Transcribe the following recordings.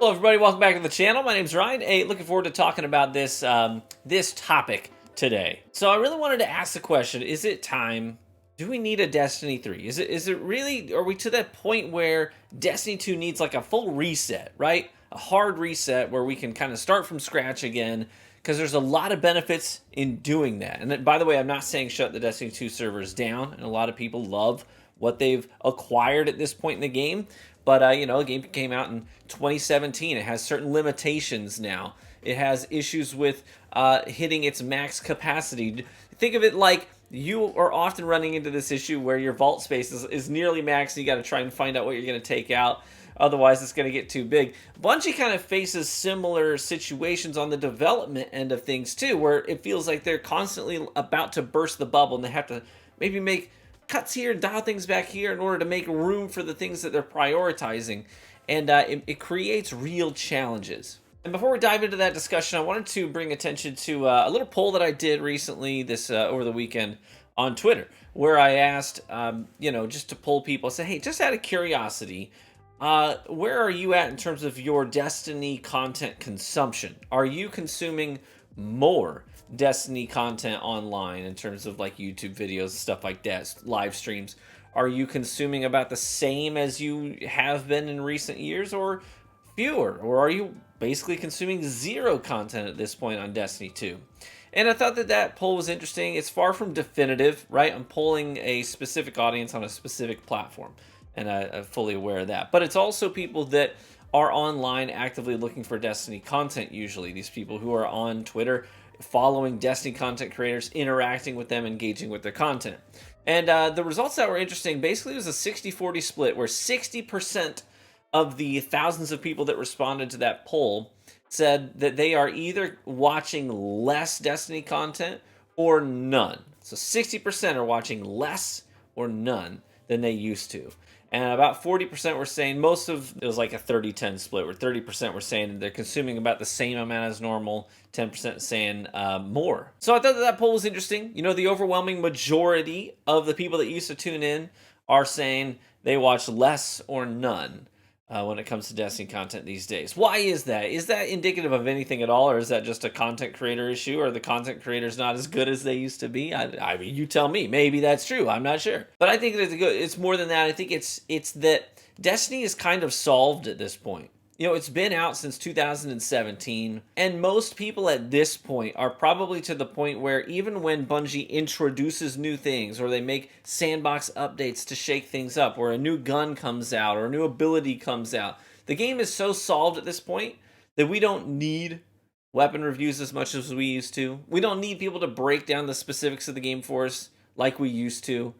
Hello everybody, welcome back to the channel. My name's Ryan. Hey, looking forward to talking about this this topic today. So I really wanted to ask the question, is it time? Do we need a Destiny 3? Is it really, are we to that point where Destiny 2 needs like a full reset, right? A hard reset where we can kind of start from scratch again, because there's a lot of benefits in doing that. And by the way, I'm not saying shut the Destiny 2 servers down, and a lot of people love what they've acquired at this point in the game. But, you know, the game came out in 2017. It has certain limitations now. It has issues with hitting its max capacity. Think of it like you are often running into this issue where your vault space is nearly max, and you got to try and find out what you're going to take out. Otherwise, it's going to get too big. Bungie kind of faces similar situations on the development end of things, too, where it feels like they're constantly about to burst the bubble, and they have to maybe make cuts here, dial things back here in order to make room for the things that they're prioritizing. And it creates real challenges. And before we dive into that discussion, I wanted to bring attention to a little poll that I did recently this over the weekend on Twitter, where I asked, you know, just to poll people, say, hey, just out of curiosity, where are you at in terms of your Destiny content consumption? Are you consuming more Destiny content online in terms of like YouTube videos, stuff like that, live streams? Are you consuming about the same as you have been in recent years, or fewer? Or are you basically consuming zero content at this point on Destiny 2? And I thought that poll was interesting. It's far from definitive, right? I'm polling a specific audience on a specific platform, and I'm fully aware of that. But it's also people that are online actively looking for Destiny content, usually. These people who are on Twitter following Destiny content creators, interacting with them, engaging with their content. And the results that were interesting, basically it was a 60-40 split, where 60% of the thousands of people that responded to that poll said that they are either watching less Destiny content or none. So 60% are watching less or none than they used to. And about 40% were saying, it was like a 30-10 split, where 30% were saying they're consuming about the same amount as normal, 10% saying more. So I thought that poll was interesting. You know, the overwhelming majority of the people that used to tune in are saying they watch less or none when it comes to Destiny content these days. Why is that? Is that indicative of anything at all, or is that just a content creator issue? Or the content creators not as good as they used to be? I mean, you tell me. Maybe that's true. I'm not sure. But I think it's more than that. I think it's that Destiny is kind of solved at this point. You know, it's been out since 2017, and most people at this point are probably to the point where even when Bungie introduces new things, or they make sandbox updates to shake things up, or a new gun comes out, or a new ability comes out, the game is so solved at this point that we don't need weapon reviews as much as we used to. We don't need people to break down the specifics of the game for us like we used to.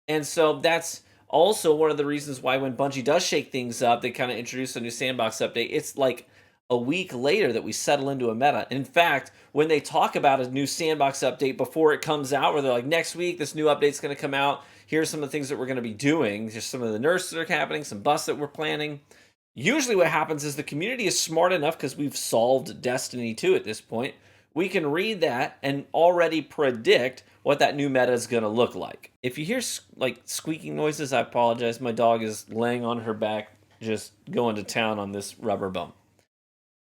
And so that's also one of the reasons why when Bungie does shake things up, they kind of introduce a new sandbox update. It's like a week later that we settle into a meta. In fact, when they talk about a new sandbox update before it comes out, where they're like, next week, this new update's going to come out. Here's some of the things that we're going to be doing. Just some of the nerfs that are happening, some buffs that we're planning. Usually what happens is the community is smart enough, because we've solved Destiny 2 at this point. We can read that and already predict what that new meta is going to look like. If you hear like squeaking noises, I apologize. My dog is laying on her back, just going to town on this rubber bump.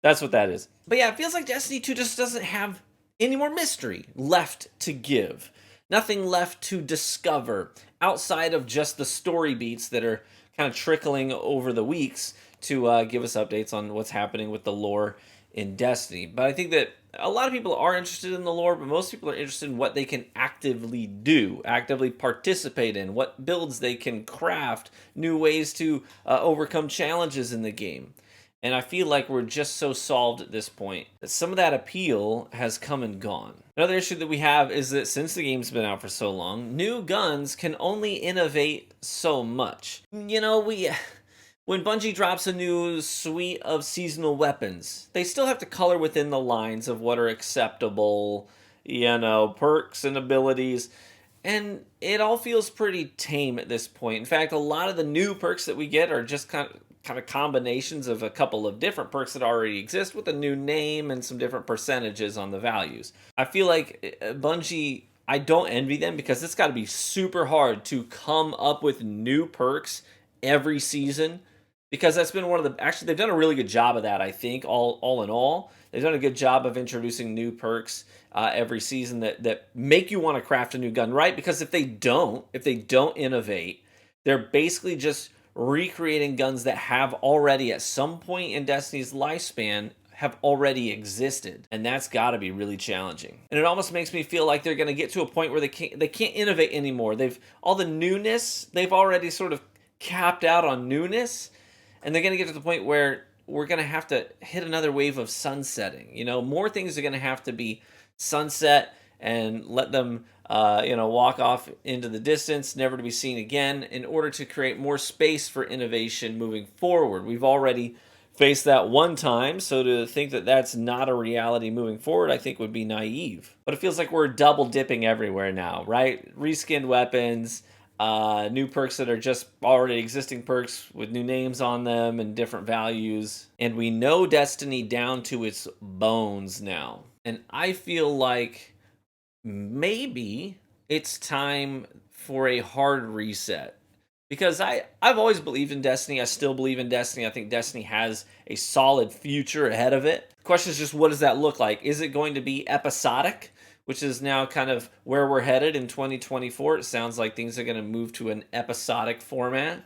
That's what that is. But yeah, it feels like Destiny 2 just doesn't have any more mystery left to give. Nothing left to discover outside of just the story beats that are kind of trickling over the weeks to give us updates on what's happening with the lore in Destiny. But I think that a lot of people are interested in the lore, but most people are interested in what they can actively do, actively participate in, what builds they can craft, new ways to overcome challenges in the game. And I feel like we're just so solved at this point that some of that appeal has come and gone. Another issue that we have is that since the game's been out for so long, new guns can only innovate so much. You know, when Bungie drops a new suite of seasonal weapons, they still have to color within the lines of what are acceptable, you know, perks and abilities. And it all feels pretty tame at this point. In fact, a lot of the new perks that we get are just kind of combinations of a couple of different perks that already exist with a new name and some different percentages on the values. I feel like Bungie, I don't envy them, because it's got to be super hard to come up with new perks every season, because that's been one of the actually they've done a really good job of that. I think all in all, they've done a good job of introducing new perks every season that make you want to craft a new gun, right? Because if they don't innovate, they're basically just recreating guns that have already at some point in Destiny's lifespan have already existed, and that's got to be really challenging. And it almost makes me feel like they're going to get to a point where they can't innovate anymore. They've all the newness, they've already sort of capped out on newness, and they're going to get to the point where we're going to have to hit another wave of sunsetting. More things are going to have to be sunset and let them walk off into the distance, never to be seen again, in order to create more space for innovation moving forward. We've already faced that one time, so to think that that's not a reality moving forward, I think would be naive. But it feels like we're double dipping everywhere now, right? Reskinned weapons, new perks that are just already existing perks with new names on them and different values. And we know Destiny down to its bones now. And I feel like maybe it's time for a hard reset. Because I've always believed in Destiny. I still believe in Destiny. I think Destiny has a solid future ahead of it. The question is just, what does that look like? Is it going to be episodic, which is now kind of where we're headed in 2024? It sounds like things are going to move to an episodic format,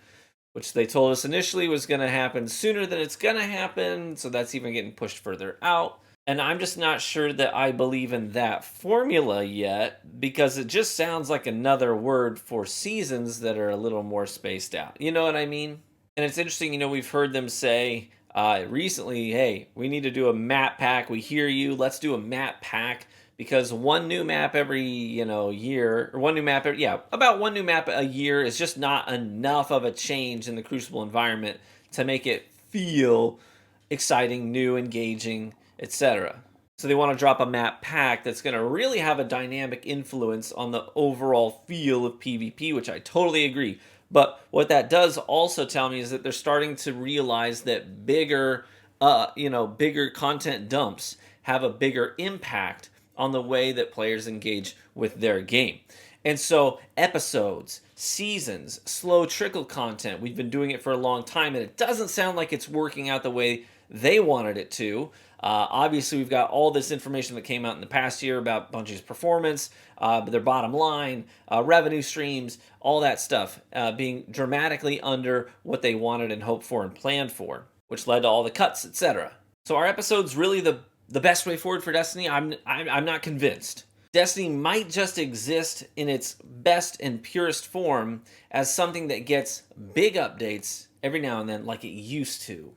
which they told us initially was going to happen sooner than it's going to happen. So that's even getting pushed further out. And I'm just not sure that I believe in that formula yet, because it just sounds like another word for seasons that are a little more spaced out. You know what I mean? And it's interesting, we've heard them say recently, hey, we need to do a map pack. We hear you. Let's do a map pack, because one new map every, year, or one new map, about one new map a year is just not enough of a change in the Crucible environment to make it feel exciting, new, engaging, etc. So they want to drop a map pack that's going to really have a dynamic influence on the overall feel of PvP, which I totally agree. But what that does also tell me is that they're starting to realize that bigger content dumps have a bigger impact on the way that players engage with their game. And so episodes, seasons, slow trickle content, we've been doing it for a long time, and it doesn't sound like it's working out the way they wanted it to. Obviously, we've got all this information that came out in the past year about Bungie's performance, their bottom line, revenue streams, all that stuff being dramatically under what they wanted and hoped for and planned for, which led to all the cuts, etc. So are episodes really the best way forward for Destiny? I'm not convinced. Destiny might just exist in its best and purest form as something that gets big updates every now and then like it used to.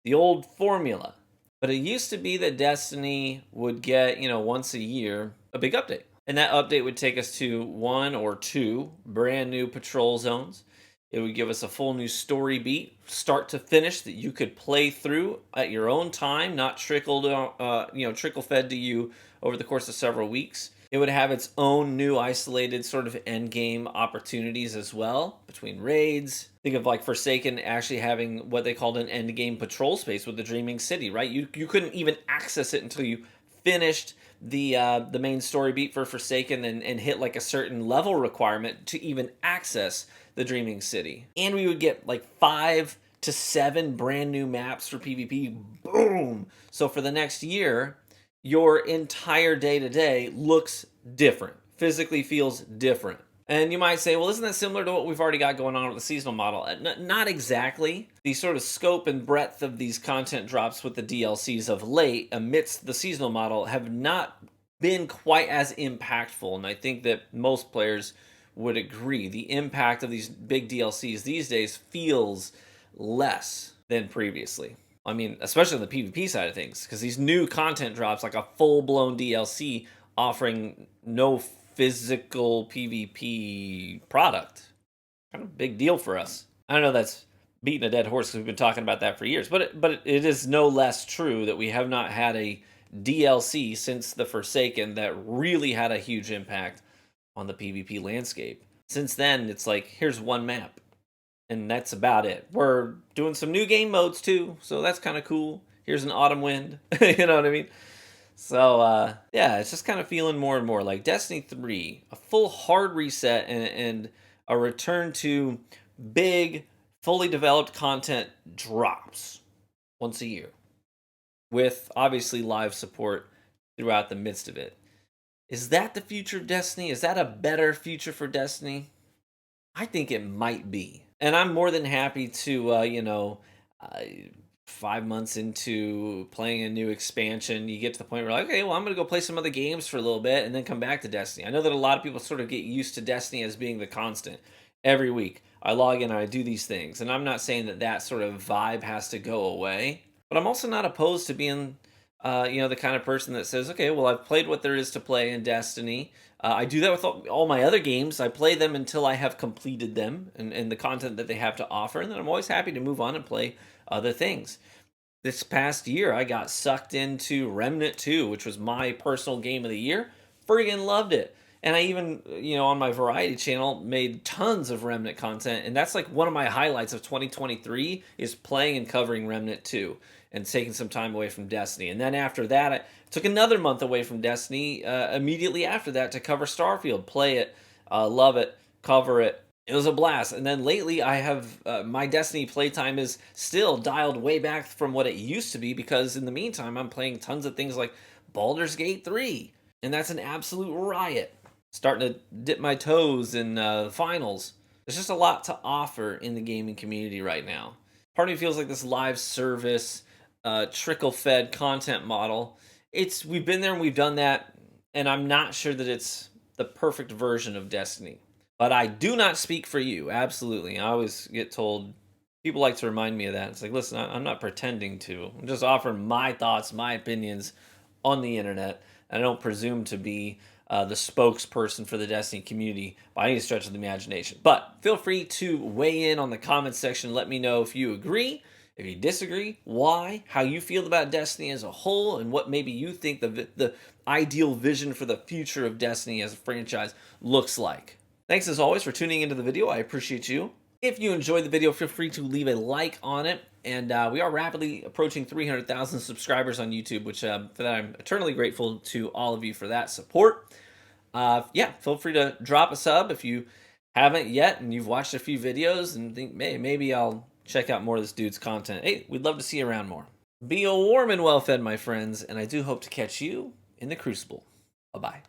The old formula. But it used to be that Destiny would get, once a year, a big update. And that update would take us to one or two brand new patrol zones. It would give us a full new story beat, start to finish, that you could play through at your own time, not trickle fed to you over the course of several weeks. It would have its own new isolated sort of end game opportunities as well, between raids. Think of like Forsaken actually having what they called an end game patrol space with the Dreaming City, right? You couldn't even access it until you finished the main story beat for Forsaken and hit like a certain level requirement to even access the Dreaming City. And we would get like 5 to 7 brand new maps for PvP. Boom! So for the next year, your entire day-to-day looks different, physically feels different. And you might say, well, isn't that similar to what we've already got going on with the seasonal model? Not exactly. The sort of scope and breadth of these content drops with the DLCs of late amidst the seasonal model have not been quite as impactful. And I think that most players would agree. The impact of these big DLCs these days feels less than previously. I mean, especially on the PvP side of things, because these new content drops, like a full-blown DLC offering no physical PvP product, kind of a big deal for us. I know that's beating a dead horse because we've been talking about that for years, but it is no less true that we have not had a DLC since the Forsaken that really had a huge impact on the PvP landscape. Since then, it's like, here's one map. And that's about it. We're doing some new game modes too, so that's kind of cool. Here's an autumn wind, you know what I mean? So, it's just kind of feeling more and more like Destiny 3, a full hard reset and a return to big, fully developed content drops once a year with obviously live support throughout the midst of it. Is that the future of Destiny? Is that a better future for Destiny? I think it might be. And I'm more than happy to, uh, 5 months into playing a new expansion, you get to the point where, like, okay, well, I'm going to go play some other games for a little bit and then come back to Destiny. I know that a lot of people sort of get used to Destiny as being the constant. Every week, I log in and I do these things. And I'm not saying that that sort of vibe has to go away, but I'm also not opposed to being, the kind of person that says, okay, well, I've played what there is to play in Destiny. I do that with all my other games. I play them until I have completed them and the content that they have to offer. And then I'm always happy to move on and play other things. This past year, I got sucked into Remnant 2, which was my personal game of the year. Friggin' loved it. And I even, on my variety channel, made tons of Remnant content. And that's like one of my highlights of 2023 is playing and covering Remnant 2 and taking some time away from Destiny. And then after that, I took another month away from Destiny immediately after that to cover Starfield, play it, love it, cover it. It was a blast. And then lately, I have my Destiny playtime is still dialed way back from what it used to be because in the meantime, I'm playing tons of things like Baldur's Gate 3. And that's an absolute riot. Starting to dip my toes in finals. There's just a lot to offer in the gaming community right now. Part of me feels like this live service, trickle-fed content model. We've been there and we've done that, and I'm not sure that it's the perfect version of Destiny. But I do not speak for you. Absolutely, I always get told. People like to remind me of that. It's like, listen, I'm not pretending to. I'm just offering my thoughts, my opinions on the internet. And I don't presume to be the spokesperson for the Destiny community by any stretch of the imagination. But feel free to weigh in on the comments section. Let me know if you agree, if you disagree, why, how you feel about Destiny as a whole, and what maybe you think the ideal vision for the future of Destiny as a franchise looks like. Thanks as always for tuning into the video. I appreciate you. If you enjoyed the video, feel free to leave a like on it. And we are rapidly approaching 300,000 subscribers on YouTube, which for that I'm eternally grateful to all of you for that support. Feel free to drop a sub if you haven't yet and you've watched a few videos and think, hey, maybe I'll check out more of this dude's content. Hey, we'd love to see you around more. Be warm and well fed, my friends, and I do hope to catch you in the Crucible. Bye-bye.